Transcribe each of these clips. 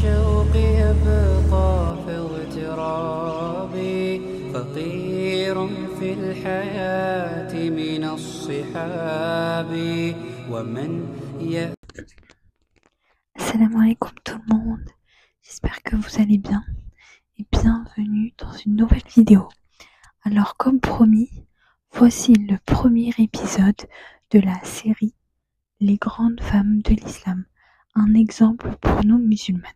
الشوق يبقى في اغترابي فقير في الحياة من الصحاب ومن Assalamu alaikum tout le monde, j'espère que vous allez bien et bienvenue dans une nouvelle vidéo. Alors comme promis, voici le premier épisode de la série Les grandes femmes de l'islam, un exemple pour nous musulmanes.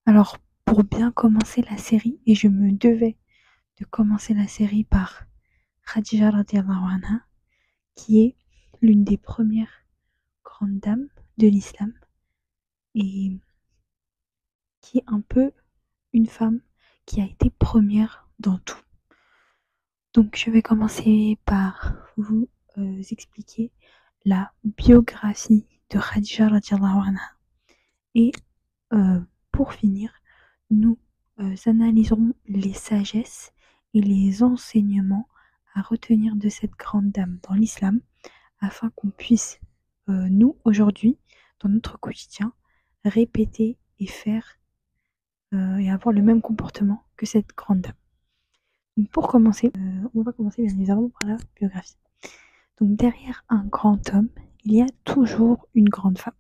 Alors pour bien commencer la série, et je me devais de commencer la série par Khadija radiallahu anha, qui est l'une des premières grandes dames de l'islam et qui est un peu une femme qui a été première dans tout. Donc je vais commencer par vous expliquer la biographie de Khadija radiallahu anha. Et pour finir, nous analyserons les sagesses et les enseignements à retenir de cette grande dame dans l'islam afin qu'on puisse, nous, aujourd'hui, dans notre quotidien, répéter et faire et avoir le même comportement que cette grande dame. Donc pour commencer, on va commencer bien évidemment par la biographie. Donc derrière un grand homme, il y a toujours une grande femme.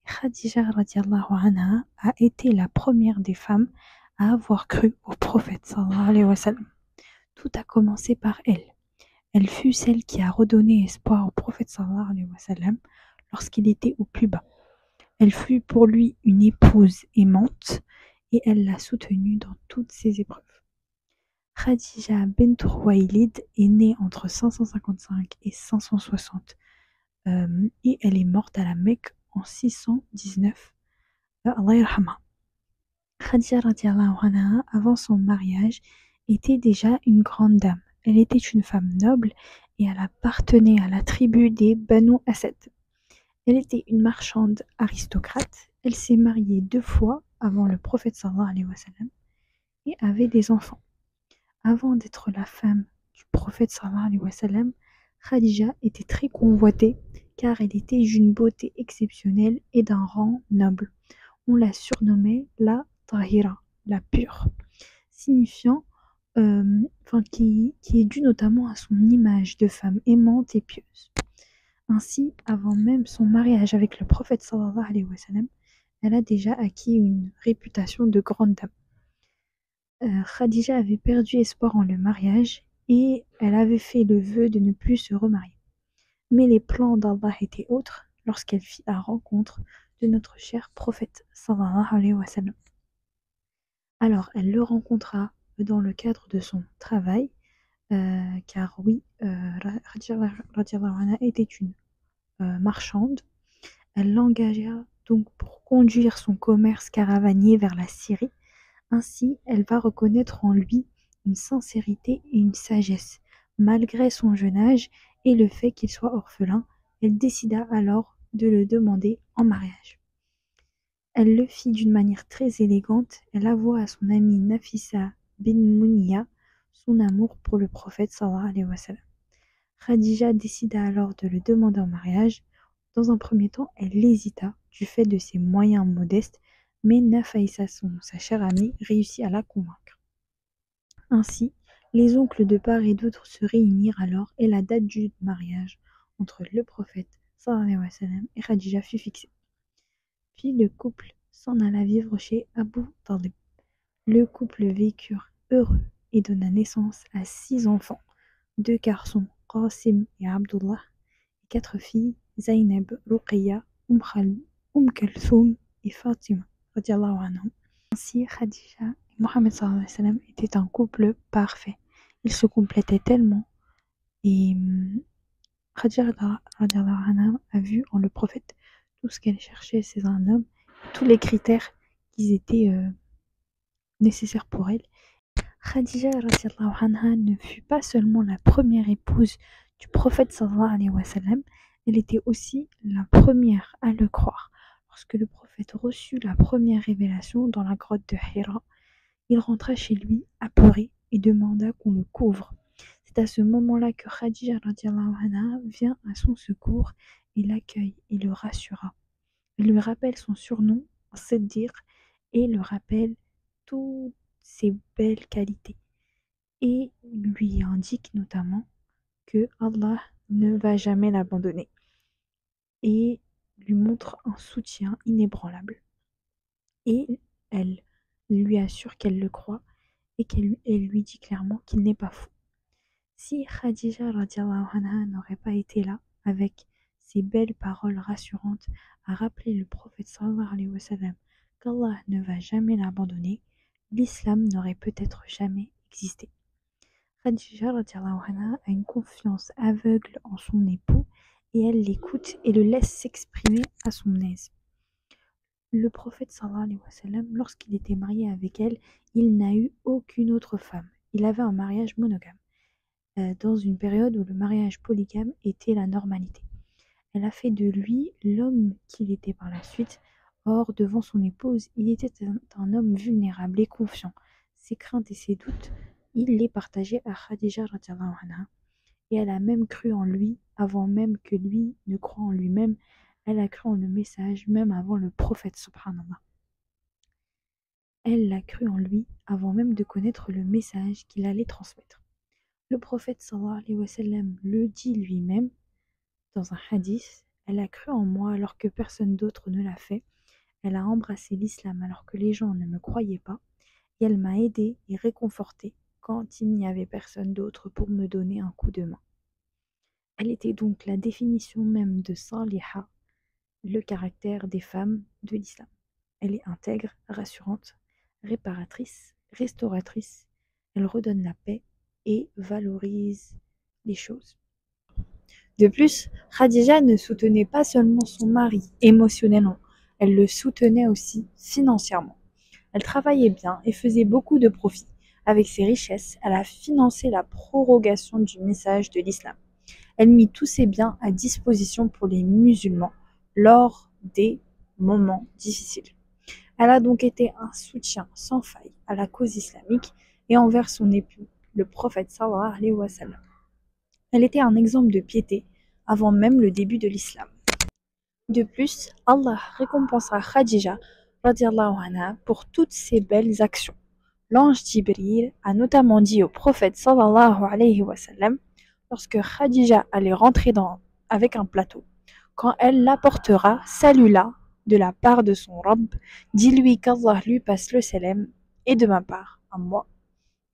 Khadija radiallahu anha a été la première des femmes à avoir cru au prophète sallallahu alayhi wa sallam. Tout a commencé par elle. Elle fut celle qui a redonné espoir au prophète sallallahu alayhi wa sallam lorsqu'il était au plus bas. Elle fut pour lui une épouse aimante et elle l'a soutenu dans toutes ses épreuves. Khadija bint Khuwaylid est née entre 555 et 560 et elle est morte à la Mecque en 619. Allah yarhamha. Khadija radiallahu anha, avant son mariage, était déjà une grande dame. Elle était une femme noble et elle appartenait à la tribu des Banu Asad. Elle était une marchande aristocrate. Elle s'est mariée 2 fois avant le prophète sallallahu alayhi wa sallam et avait des enfants. Avant d'être la femme du prophète sallallahu alayhi wa sallam, Khadija était très convoitée car elle était d'une beauté exceptionnelle et d'un rang noble. On la surnommait la Tahira, la pure, signifiant qui est due notamment à son image de femme aimante et pieuse. Ainsi, avant même son mariage avec le prophète sallallahu alayhi wa sallam, elle a déjà acquis une réputation de grande dame. Khadija avait perdu espoir en le mariage et elle avait fait le vœu de ne plus se remarier. Mais les plans d'Allah étaient autres lorsqu'elle fit la rencontre de notre cher prophète sallallahu alayhi wa sallam. Alors elle le rencontra dans le cadre de son travail, car oui, Khadija radiallahu anha était une marchande. Elle l'engagea donc pour conduire son commerce caravanier vers la Syrie. Ainsi, elle va reconnaître en lui une sincérité et une sagesse. Malgré son jeune âge et le fait qu'il soit orphelin, elle décida alors de le demander en mariage. Elle le fit d'une manière très élégante. Elle avoua à son amie Nafisa bin Muniya son amour pour le prophète sallallahu alayhi wa sallam. Khadija décida alors de le demander en mariage. Dans un premier temps, elle hésita du fait de ses moyens modestes, mais Nafaïsa, sa chère amie, réussit à la convaincre. Ainsi, les oncles de part et d'autre se réunirent alors et la date du mariage entre le prophète sallallahu alayhi wa sallam et Khadija fut fixée. Puis le couple s'en alla vivre chez Abu Talib. Le couple vécurent heureux et donna naissance à 6 enfants, 2 garçons, Qasim et Abdullah, et 4 filles, Zaynab, Ruqayya, Kalthoum et Fatima. Ainsi, Khadija et Mohammed sallallahu alayhi wa sallam étaient un couple parfait. Ils se complétaient tellement et Khadija radiallahu anha a vu en le prophète tout ce qu'elle cherchait chez un homme, tous les critères qui étaient nécessaires pour elle. Khadija radiallahu anha ne fut pas seulement la première épouse du prophète sallallahu alayhi wa sallam, elle était aussi la première à le croire. Lorsque le prophète reçut la première révélation dans la grotte de Hira, il rentra chez lui apeuré et demanda qu'on le couvre. C'est à ce moment-là que Khadija radiallahu anha vient à son secours et l'accueille et le rassura. Elle lui rappelle son surnom, Siddiq, et le rappelle toutes ses belles qualités et lui indique notamment que Allah ne va jamais l'abandonner et lui montre un soutien inébranlable. Et elle lui assure qu'elle le croit et elle lui dit clairement qu'il n'est pas fou. Si Khadija radiallahu anha n'aurait pas été là avec ses belles paroles rassurantes à rappeler le prophète sallallahu alayhi wa sallam qu'Allah ne va jamais l'abandonner, l'islam n'aurait peut-être jamais existé. Khadija radiallahu anha a une confiance aveugle en son époux et elle l'écoute et le laisse s'exprimer à son aise. Le prophète sallallahu alayhi wa sallam, lorsqu'il était marié avec elle, il n'a eu aucune autre femme. Il avait un mariage monogame, dans une période où le mariage polygame était la normalité. Elle a fait de lui l'homme qu'il était par la suite. Or, devant son épouse, il était un homme vulnérable et confiant. Ses craintes et ses doutes, il les partageait à Khadija radiallahu anha. Et elle a même cru en lui avant même que lui ne croie en lui-même. Elle a cru en le message même avant le prophète subhanallah. Elle l'a cru en lui avant même de connaître le message qu'il allait transmettre. Le prophète sallallahu alayhi wa sallam le dit lui-même dans un hadith, elle a cru en moi alors que personne d'autre ne l'a fait. Elle a embrassé l'islam alors que les gens ne me croyaient pas. Et elle m'a aidé et réconforté quand il n'y avait personne d'autre pour me donner un coup de main. Elle était donc la définition même de Saliha, le caractère des femmes de l'islam. Elle est intègre, rassurante, réparatrice, restauratrice. Elle redonne la paix et valorise les choses. De plus, Khadija ne soutenait pas seulement son mari émotionnellement, elle le soutenait aussi financièrement. Elle travaillait bien et faisait beaucoup de profits. Avec ses richesses, elle a financé la prorogation du message de l'islam. Elle mit tous ses biens à disposition pour les musulmans lors des moments difficiles. Elle a donc été un soutien sans faille à la cause islamique et envers son époux, le prophète sallallahu alayhi wa sallam. Elle était un exemple de piété avant même le début de l'islam. De plus, Allah récompensera Khadija radiallahu anha pour toutes ses belles actions. L'ange Jibril a notamment dit au prophète sallallahu alayhi wa sallam, lorsque Khadija allait rentrer avec un plateau, quand elle l'apportera, salue-la de la part de son Rabb, dis-lui qu'Allah lui passe le salam et de ma part, à moi,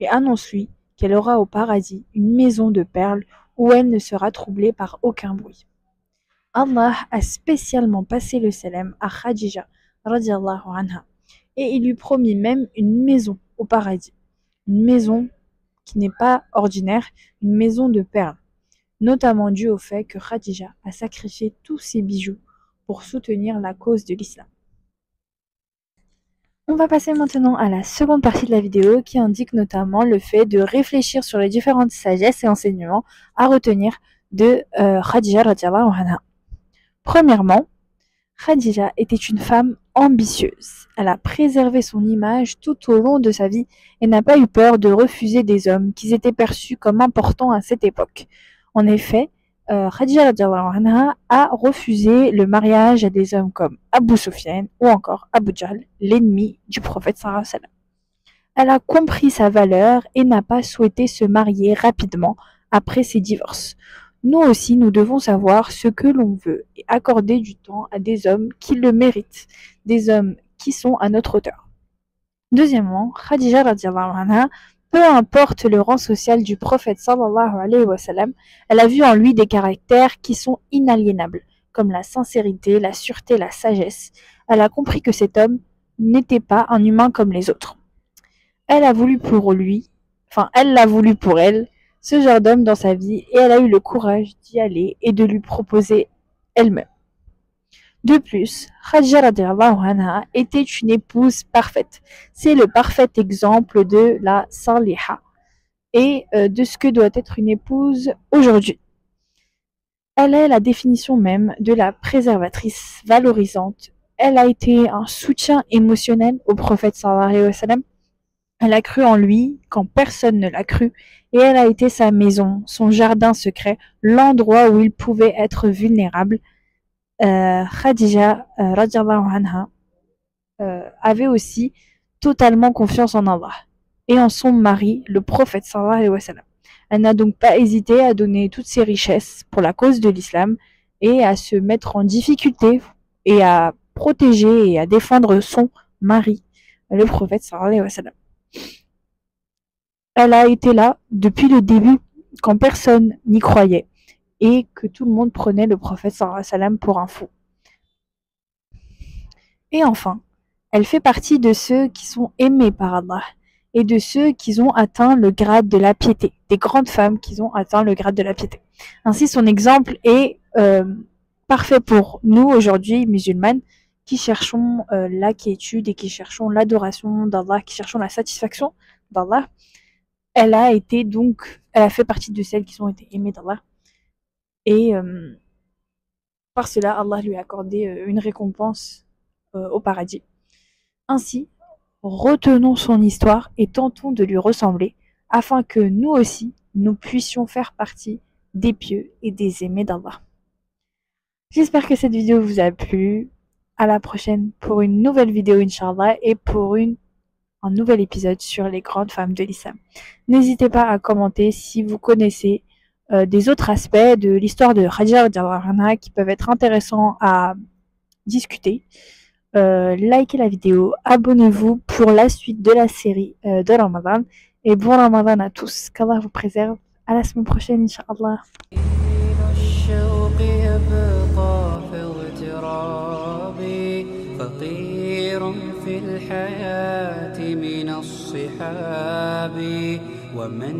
et annonce-lui qu'elle aura au paradis une maison de perles où elle ne sera troublée par aucun bruit. Allah a spécialement passé le salam à Khadija radiallahu anha et il lui promit même une maison au paradis, une maison qui n'est pas ordinaire, une maison de perles, notamment due au fait que Khadija a sacrifié tous ses bijoux pour soutenir la cause de l'islam. On va passer maintenant à la seconde partie de la vidéo qui indique notamment le fait de réfléchir sur les différentes sagesses et enseignements à retenir de Khadija radiallahu anha. Premièrement, Khadija était une femme ambitieuse. Elle a préservé son image tout au long de sa vie et n'a pas eu peur de refuser des hommes qui étaient perçus comme importants à cette époque. En effet, Khadija radiallahu anha a refusé le mariage à des hommes comme Abu Sufyan ou encore Abu Jahl, l'ennemi du prophète sallallahu alayhi wa sallam. Elle a compris sa valeur et n'a pas souhaité se marier rapidement après ses divorces. Nous aussi, nous devons savoir ce que l'on veut et accorder du temps à des hommes qui le méritent, des hommes qui sont à notre hauteur. Deuxièmement, Khadija radiallahu anha, peu importe le rang social du prophète sallallahu alayhi wa sallam, elle a vu en lui des caractères qui sont inaliénables, comme la sincérité, la sûreté, la sagesse. Elle a compris que cet homme n'était pas un humain comme les autres. Elle l'a voulu pour elle, ce genre d'homme dans sa vie, et elle a eu le courage d'y aller et de lui proposer elle-même. De plus, Khadija radiallahu anha était une épouse parfaite. C'est le parfait exemple de la saliha et de ce que doit être une épouse aujourd'hui. Elle est la définition même de la préservatrice valorisante. Elle a été un soutien émotionnel au prophète sallallahu alayhi wa sallam. Elle a cru en lui quand personne ne l'a cru et elle a été sa maison, son jardin secret, l'endroit où il pouvait être vulnérable. Khadija radiallahu anha avait aussi totalement confiance en Allah et en son mari, le prophète sallallahu alayhi wa sallam. Elle n'a donc pas hésité à donner toutes ses richesses pour la cause de l'islam et à se mettre en difficulté et à protéger et à défendre son mari, le prophète sallallahu alayhi wa sallam. Elle a été là depuis le début, quand personne n'y croyait et que tout le monde prenait le prophète sallallahu alayhi wa sallam pour un fou. Et enfin, elle fait partie de ceux qui sont aimés par Allah et de ceux qui ont atteint le grade de la piété, des grandes femmes qui ont atteint le grade de la piété. Ainsi, son exemple est parfait pour nous aujourd'hui, musulmanes, qui cherchons la quiétude et qui cherchons l'adoration d'Allah, qui cherchons la satisfaction d'Allah. Elle a fait partie de celles qui ont été aimées d'Allah. Et par cela, Allah lui a accordé une récompense au paradis. Ainsi, retenons son histoire et tentons de lui ressembler, afin que nous aussi, nous puissions faire partie des pieux et des aimés d'Allah. J'espère que cette vidéo vous a plu. À la prochaine pour une nouvelle vidéo, Inch'Allah, et pour un nouvel épisode sur les grandes femmes de l'islam. N'hésitez pas à commenter si vous connaissez des autres aspects de l'histoire de Khadija radhiyallahu anha qui peuvent être intéressants à discuter. Likez la vidéo, abonnez-vous pour la suite de la série de Ramadan, et bon Ramadan à tous, qu'Allah vous préserve. À la semaine prochaine, Inch'Allah. فقير في الحياة من الصحاب ومن